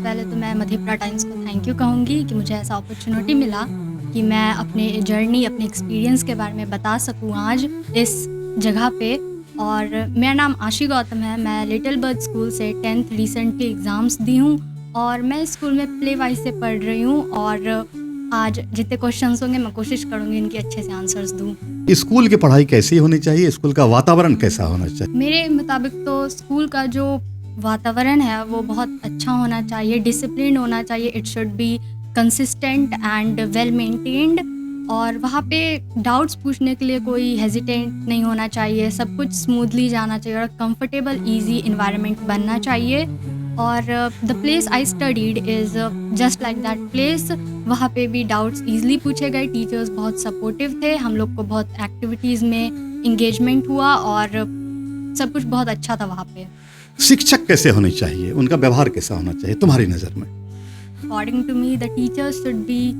पहले तो मैं मधेपुरा टाइम्स को थैंक यू कहूँगी कि मुझे ऐसा अपॉर्चुनिटी मिला कि मैं अपने जर्नी, अपने एक्सपीरियंस के बारे में बता सकूँ आज इस जगह पे। और मेरा नाम आशी गौतम है, मैं लिटिल बर्ड स्कूल से 10th रिसेंटली एग्ज़ाम्स दी हूँ और मैं स्कूल में प्ले वाइज से पढ़ रही हूँ। और आज जितने क्वेश्चंस होंगे मैं कोशिश करूँगी इनके अच्छे से आंसर्स दूँ। स्कूल की पढ़ाई कैसी होनी चाहिए, स्कूल का वातावरण कैसा होना चाहिए? मेरे मुताबिक तो स्कूल का जो वातावरण है वो बहुत अच्छा होना चाहिए, डिसिप्लिन होना चाहिए, it should be consistent and well maintained. और वहाँ पे डाउट्स पूछने के लिए कोई हेजिटेंट नहीं होना चाहिए, सब कुछ स्मूथली जाना चाहिए और कंफर्टेबल ईजी इन्वायरमेंट बनना चाहिए। और the place I studied is just like that place. वहाँ पे भी डाउट्स ईजिली पूछे गए, टीचर्स बहुत सपोर्टिव थे, हम लोग को बहुत एक्टिविटीज़ में इंगेजमेंट हुआ और सब कुछ बहुत अच्छा था वहाँ पे। शिक्षक कैसे होने चाहिए, उनका व्यवहार कैसा होना चाहिए तुम्हारी नज़र में? According to me the teachers should be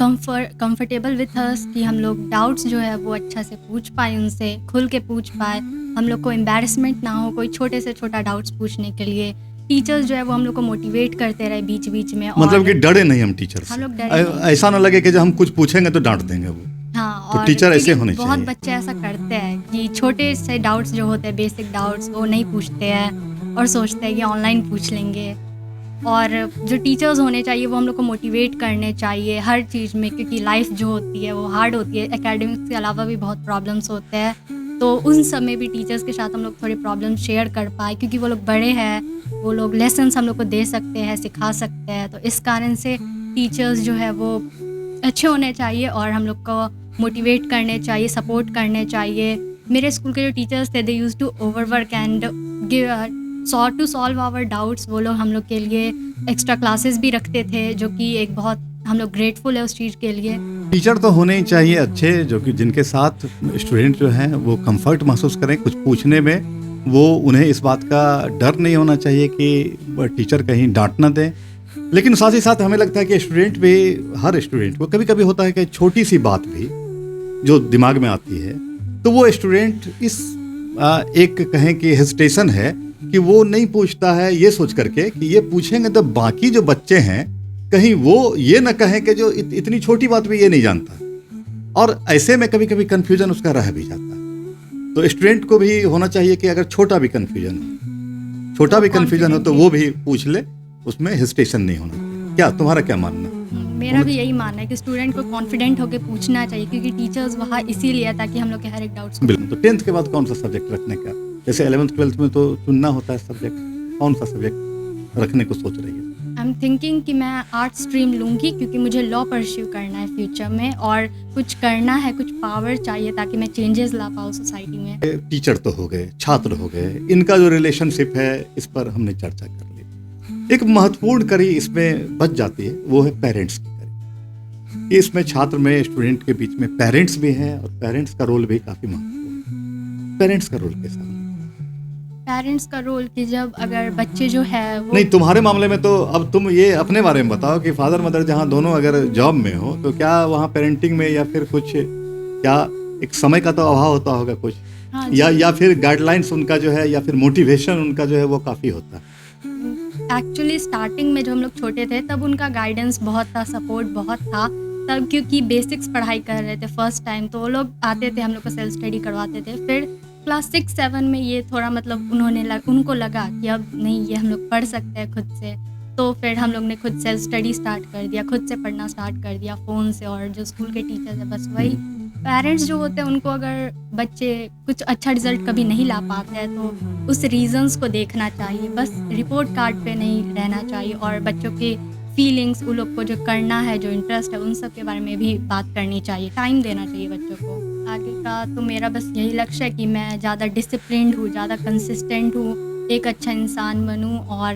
comfortable with us, कि हम लोग डाउट्स जो है वो अच्छा से पूछ पाए, उनसे खुल के पूछ पाए, हम लोग को एम्बैरेसमेंट ना हो कोई छोटे से छोटा डाउट्स पूछने के लिए। टीचर्स जो है वो हम लोग को मोटिवेट करते रहे बीच बीच में। मतलब कि डरे नहीं हम टीचर से, हम लोग डरे नहीं। ऐसा ना लगे कि जब हम कुछ पूछेंगे तो डांट देंगे वो। हाँ, तो और टीचर ऐसे होने बहुत चाहिए। बच्चे ऐसा करते हैं कि छोटे से डाउट्स जो होते हैं, बेसिक डाउट्स, वो नहीं पूछते हैं और सोचते हैं कि ऑनलाइन पूछ लेंगे। और जो टीचर्स होने चाहिए वो हम लोग को मोटिवेट करने चाहिए हर चीज़ में, क्योंकि लाइफ जो होती है वो हार्ड होती है, एकेडमिक्स के अलावा भी बहुत प्रॉब्लम्स होते हैं। तो उन समय भी टीचर्स के साथ हम लोग थोड़े प्रॉब्लम शेयर कर पाए, क्योंकि वो लोग बड़े हैं, वो लोग लेसन्स हम लोग को दे सकते हैं, सिखा सकते हैं। तो इस कारण से टीचर्स जो है वो अच्छे होने चाहिए और हम लोग को मोटिवेट करने चाहिए, सपोर्ट करने चाहिए। मेरे स्कूल के जो टीचर्स थे they used to overwork and to solve our doubts. वो लोग हम लोग के लिए एक्स्ट्रा क्लासेस भी रखते थे, जो कि एक बहुत हम लोग ग्रेटफुल है उस चीज़ के लिए। टीचर तो होने ही चाहिए अच्छे, जो कि जिनके साथ स्टूडेंट जो हैं वो कंफर्ट महसूस करें कुछ पूछने में। वो उन्हें इस बात का डर नहीं होना चाहिए कि टीचर कहीं डांट ना दें। लेकिन साथ ही साथ हमें लगता है कि स्टूडेंट भी, हर स्टूडेंट को कभी कभी होता है कि छोटी सी बात भी जो दिमाग में आती है तो वो स्टूडेंट इस एक कहें कि हेजिटेशन है कि वो नहीं पूछता है, ये सोच करके कि ये पूछेंगे तो बाकी जो बच्चे हैं कहीं वो ये ना कहें कि जो इतनी छोटी बात भी ये नहीं जानता। और ऐसे में कभी कभी कंफ्यूजन उसका रह भी जाता है। तो स्टूडेंट को भी होना चाहिए कि अगर छोटा भी कंफ्यूजन हो तो वो भी पूछ ले, उसमें हेजिटेशन नहीं होना चाहिए। क्या तुम्हारा क्या मानना है? मेरा भी यही मानना है कि स्टूडेंट को कॉन्फिडेंट होकर पूछना चाहिए, क्योंकि टीचर्स वहाँ इसीलिए है ताकि हम लोग के हर एक डाउट्स। बिल्कुल। तो 10th के बाद कौन सा सब्जेक्ट रखने का, जैसे 11th 12th में तो चुनना होता है सब्जेक्ट, कौन सा सब्जेक्ट रखने को सोच रही है? आई एम थिंकिंग कि मैं आर्ट स्ट्रीम लूँगी, क्योंकि मुझे लॉ परस्यू करना है फ्यूचर में और कुछ करना है, कुछ पावर चाहिए ताकि मैं चेंजेस ला पाऊँ सोसाइटी में। टीचर तो हो गए, छात्र हो गए, इनका जो रिलेशनशिप है इस पर हमने चर्चा कर ली। एक महत्वपूर्ण कड़ी इसमें बच जाती है, वो है पेरेंट्स की कड़ी। इसमें छात्र में, स्टूडेंट के बीच में पेरेंट्स भी हैं और पेरेंट्स का रोल भी काफी महत्वपूर्ण है। पेरेंट्स का रोल कैसा है? पेरेंट्स का रोल कि जब अगर बच्चे जो है वो नहीं, तुम्हारे मामले में तो अब तुम ये अपने बारे में बताओ कि फादर मदर जहाँ दोनों अगर जॉब में हो तो क्या वहाँ पेरेंटिंग में या फिर कुछ, क्या एक समय का तो अभाव होता होगा कुछ? हाँ या फिर गाइडलाइंस उनका जो है या फिर मोटिवेशन उनका जो है वो काफी होता है? एक्चुअली स्टार्टिंग में जब हम लोग छोटे थे तब उनका गाइडेंस बहुत था, सपोर्ट बहुत था तब, क्योंकि बेसिक्स पढ़ाई कर रहे थे फर्स्ट टाइम, तो वो लोग आते थे, हम लोग को सेल्फ स्टडी करवाते थे। फिर क्लास 6-7 में ये थोड़ा मतलब उनको लगा कि अब नहीं, ये हम लोग पढ़ सकते हैं खुद से, तो फिर हम लोग ने खुद सेल्फ स्टडी स्टार्ट कर दिया, खुद से पढ़ना स्टार्ट कर दिया फ़ोन से। और जो स्कूल के टीचर्स हैं बस वही पेरेंट्स जो होते हैं, उनको अगर बच्चे कुछ अच्छा रिजल्ट कभी नहीं ला पाते हैं तो उस रीजंस को देखना चाहिए, बस रिपोर्ट कार्ड पे नहीं रहना चाहिए। और बच्चों की फीलिंग्स, उन लोग को जो करना है, जो इंटरेस्ट है, उन सब के बारे में भी बात करनी चाहिए, टाइम देना चाहिए बच्चों को। आगे का तो मेरा बस यही लक्ष्य है कि मैं ज़्यादा डिसिप्लिन्ड हूँ, ज़्यादा कंसिस्टेंट हूँ, एक अच्छा इंसान बनूँ। और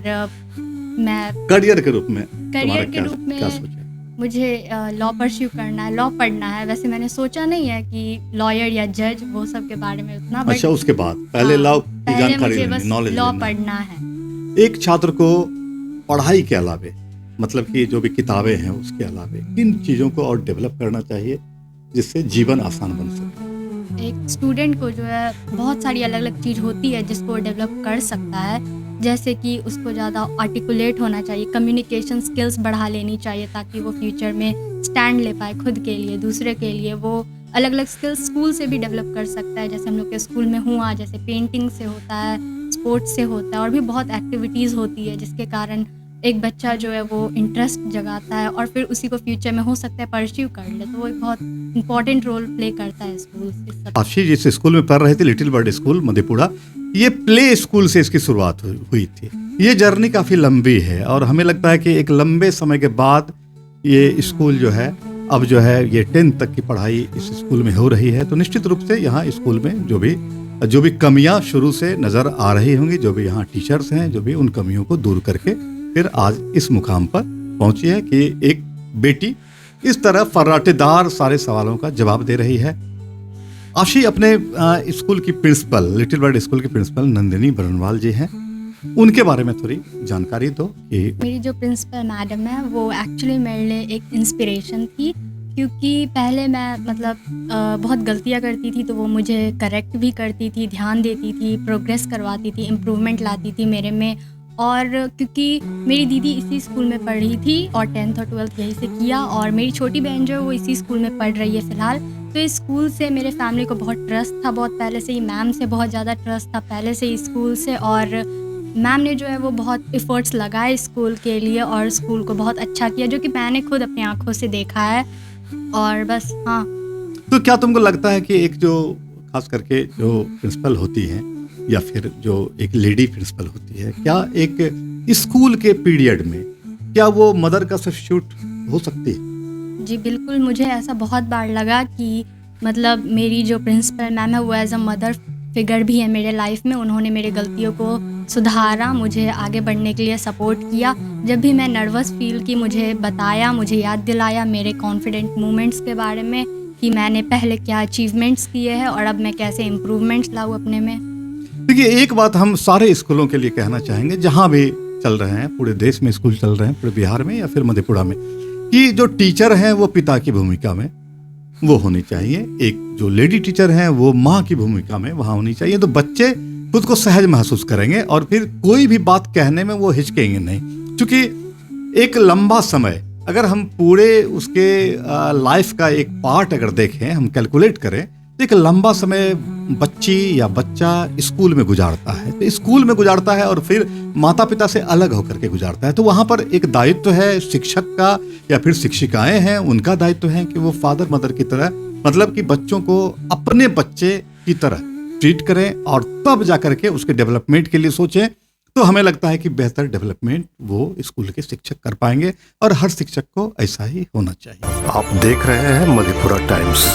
मैं करियर के रूप में क्या सोचा? मुझे लॉ परस्यू करना है, लॉ पढ़ना है। वैसे मैंने सोचा नहीं है कि लॉयर या जज वो सब के बारे में उतना, अच्छा, उसके बाद पहले लॉ की जानकारी लेनी, नॉलेज लॉ लेना। पढ़ना है। एक छात्र को पढ़ाई के अलावे, मतलब कि जो भी किताबें हैं उसके अलावे किन चीज़ों को और डेवलप करना चाहिए जिससे जीवन आसान बन सके? एक स्टूडेंट को जो है बहुत सारी अलग अलग चीज़ होती है जिसको डेवलप कर सकता है। जैसे कि उसको ज़्यादा आर्टिकुलेट होना चाहिए, कम्युनिकेशन स्किल्स बढ़ा लेनी चाहिए ताकि वो फ्यूचर में स्टैंड ले पाए खुद के लिए, दूसरे के लिए। वो अलग अलग स्किल्स स्कूल से भी डेवलप कर सकता है, जैसे हम लोग के स्कूल में हुआ, जैसे पेंटिंग से होता है, स्पोर्ट्स से होता है, और भी बहुत एक्टिविटीज़ होती है जिसके कारण एक बच्चा जो है वो इंटरेस्ट जगाता है और फिर उसी को फ्यूचर में हो सकता है परस्यू कर ले। तो वो एक बहुत इंपॉर्टेंट रोल प्ले करता है स्कूल इस सब। आशी जिस स्कूल में पढ़ रहे थे, लिटिल बर्ड स्कूल मधेपुरा, ये प्ले स्कूल से इसकी शुरुआत हुई थी। ये जर्नी काफ़ी लंबी है और हमें लगता है कि एक लंबे समय के बाद ये स्कूल जो है अब जो है ये 10th तक की पढ़ाई इस स्कूल में हो रही है। तो निश्चित रूप से यहाँ स्कूल में जो भी कमियाँ शुरू से नज़र आ रही होंगी, जो भी यहाँ टीचर्स हैं, जो भी उन कमियों को दूर करके फिर आज इस मुकाम पर पहुंची है कि एक बेटी इस तरह फर्राटेदार सारे सवालों का जवाब दे रही है। आशी अपने स्कूल की प्रिंसिपल, लिटिल बर्ड स्कूल की प्रिंसिपल नंदिनी बरनवाल जी हैं, उनके बारे में थोड़ी जानकारी दो कि मेरी जो प्रिंसिपल मैडम है वो एक्चुअली मेरे लिए एक इंस्पिरेशन थी, क्योंकि पहले मैं बहुत गलतियाँ करती थी तो वो मुझे करेक्ट भी करती थी, ध्यान देती थी, प्रोग्रेस करवाती थी, इम्प्रूवमेंट लाती थी मेरे में। और क्योंकि मेरी दीदी इसी स्कूल में पढ़ रही थी और 10th और 12th यहीं से किया, और मेरी छोटी बहन जो है वो इसी स्कूल में पढ़ रही है फ़िलहाल। तो इस स्कूल से मेरे फैमिली को बहुत ट्रस्ट था, बहुत पहले से ही मैम से बहुत ज़्यादा ट्रस्ट था पहले से ही स्कूल से, और मैम ने जो है वो बहुत एफ़र्ट्स लगाए स्कूल के लिए और स्कूल को बहुत अच्छा किया, जो कि मैंने खुद अपनी आँखों से देखा है। और बस हाँ। तो क्या तुमको लगता है कि एक जो खास करके जो प्रिंसिपल होती हैं या फिर जो एक लेडी प्रिंसिपल होती है, क्या एक स्कूल के पीरियड में क्या वो मदर का सब्स्टिट्यूट हो सकती है? जी बिल्कुल, मुझे ऐसा बहुत बार लगा कि मेरी जो प्रिंसिपल मैम है वो एज अ मदर फिगर भी है मेरे लाइफ में। उन्होंने मेरी गलतियों को सुधारा, मुझे आगे बढ़ने के लिए सपोर्ट किया। जब भी मैं नर्वस फील की मुझे बताया, मुझे याद दिलाया मेरे कॉन्फिडेंट मोमेंट्स के बारे में कि मैंने पहले क्या अचीवमेंट्स किए हैं और अब मैं कैसे इम्प्रूवमेंट्स लाऊँ अपने में। देखिए, एक बात हम सारे स्कूलों के लिए कहना चाहेंगे, जहाँ भी चल रहे हैं, पूरे देश में स्कूल चल रहे हैं, पूरे बिहार में या फिर मधेपुरा में, कि जो टीचर हैं वो पिता की भूमिका में वो होनी चाहिए, एक जो लेडी टीचर हैं वो माँ की भूमिका में वहाँ होनी चाहिए। तो बच्चे खुद को सहज महसूस करेंगे और फिर कोई भी बात कहने में वो हिचकेंगे नहीं, क्योंकि एक लंबा समय अगर हम पूरे उसके लाइफ का एक पार्ट अगर देखें, हम कैलकुलेट करें, तो एक लंबा समय बच्ची या बच्चा स्कूल में गुजारता है। तो स्कूल में गुजारता है और फिर माता पिता से अलग होकर के गुजारता है। तो वहाँ पर एक दायित्व है शिक्षक का या फिर शिक्षिकाएं हैं, उनका दायित्व है कि वो फादर मदर की तरह, कि बच्चों को अपने बच्चे की तरह ट्रीट करें और तब जाकर के उसके डेवलपमेंट के लिए सोचें। तो हमें लगता है कि बेहतर डेवलपमेंट वो स्कूल के शिक्षक कर पाएंगे और हर शिक्षक को ऐसा ही होना चाहिए। आप देख रहे हैं मधेपुरा टाइम्स।